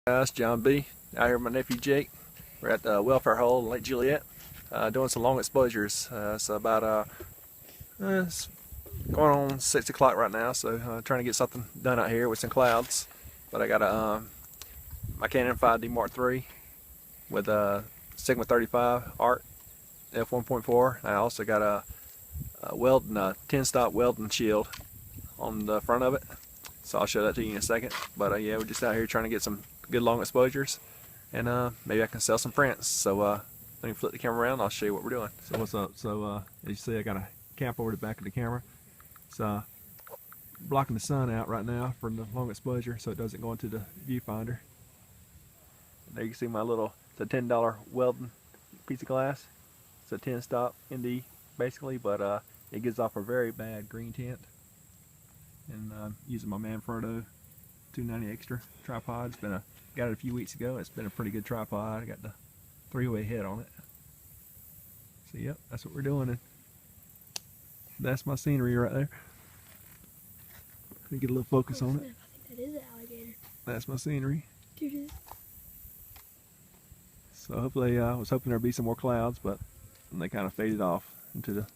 Guys, John B. Out here with my nephew Jake. We're at the welfare hole in Lake Juliette, doing some long exposures. So about it's going on 6 o'clock right now. So trying to get something done out here with some clouds. But I got my Canon 5D Mark III with a Sigma 35 Art f1.4. I also got a Welding 10-stop Welding shield on the front of it. So I'll show that to you in a second. But yeah, we're just out here trying to get some good long exposures, and maybe I can sell some prints. So let me flip the camera around and I'll show you what we're doing. So what's up? So as you see, I got a cap over the back of the camera. It's blocking the sun out right now for the long exposure so it doesn't go into the viewfinder. There you can see my little, it's a $10 Welding piece of glass. It's a 10-stop ND basically, but it gives off a very bad green tint. And using my Manfrotto 290 extra tripod. Got it a few weeks ago. It's been a pretty good tripod. I got the 3-way head on it. So yep, that's what we're doing. And that's my scenery right there. Let me get a little focus on it. I think that is an alligator. That's my scenery. Dude. So hopefully, I was hoping there'd be some more clouds, but they kind of faded off into the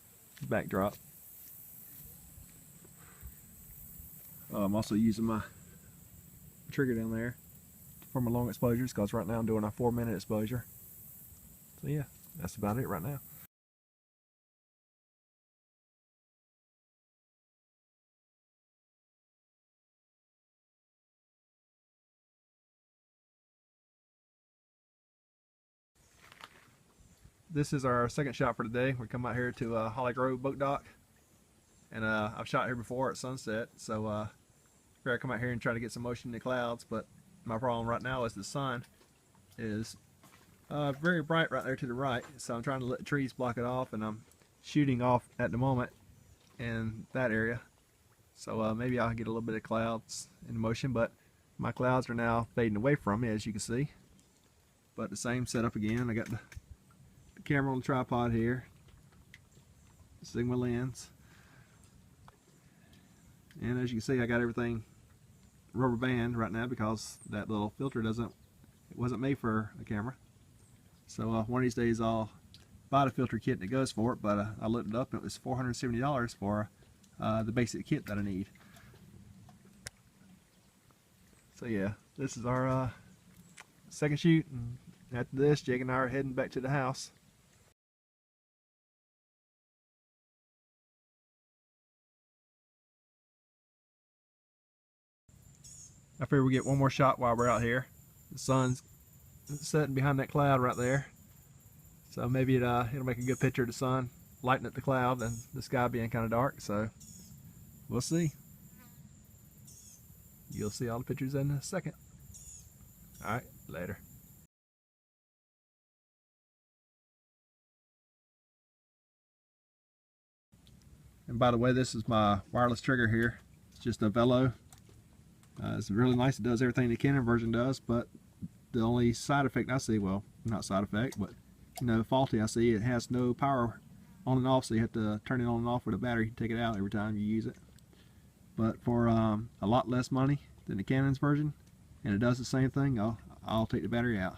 backdrop. I'm also using my trigger down there for my long exposures because right now I'm doing a 4-minute exposure. So yeah, that's about it right now. This is our second shot for today. We come out here to Holly Grove Boat Dock, and I've shot here before at sunset, so I come out here and try to get some motion in the clouds, but my problem right now is the sun is very bright right there to the right, so I'm trying to let the trees block it off, and I'm shooting off at the moment in that area. So maybe I'll get a little bit of clouds in motion, but my clouds are now fading away from me, as you can see. But the same setup again. I got the camera on the tripod here, Sigma lens, and as you can see, I got everything rubber band right now because that little filter wasn't made for a camera. So one of these days I'll buy the filter kit that goes for it, but I looked it up and it was $470 for the basic kit that I need. So yeah, this is our second shoot, and after this Jake and I are heading back to the house. I figure we get one more shot while we're out here. The sun's setting behind that cloud right there, so maybe it'll make a good picture of the sun lighting up the cloud and the sky being kind of dark. So we'll see. You'll see all the pictures in a second. Alright, later. And by the way, this is my wireless trigger here. It's just a Velo. It's really nice. It does everything the Canon version does, but the only side effect I see, well, not side effect, but faulty I see, it has no power on and off, so you have to turn it on and off with a battery, take it out every time you use it. But for a lot less money than the Canon's version, and it does the same thing, I'll take the battery out.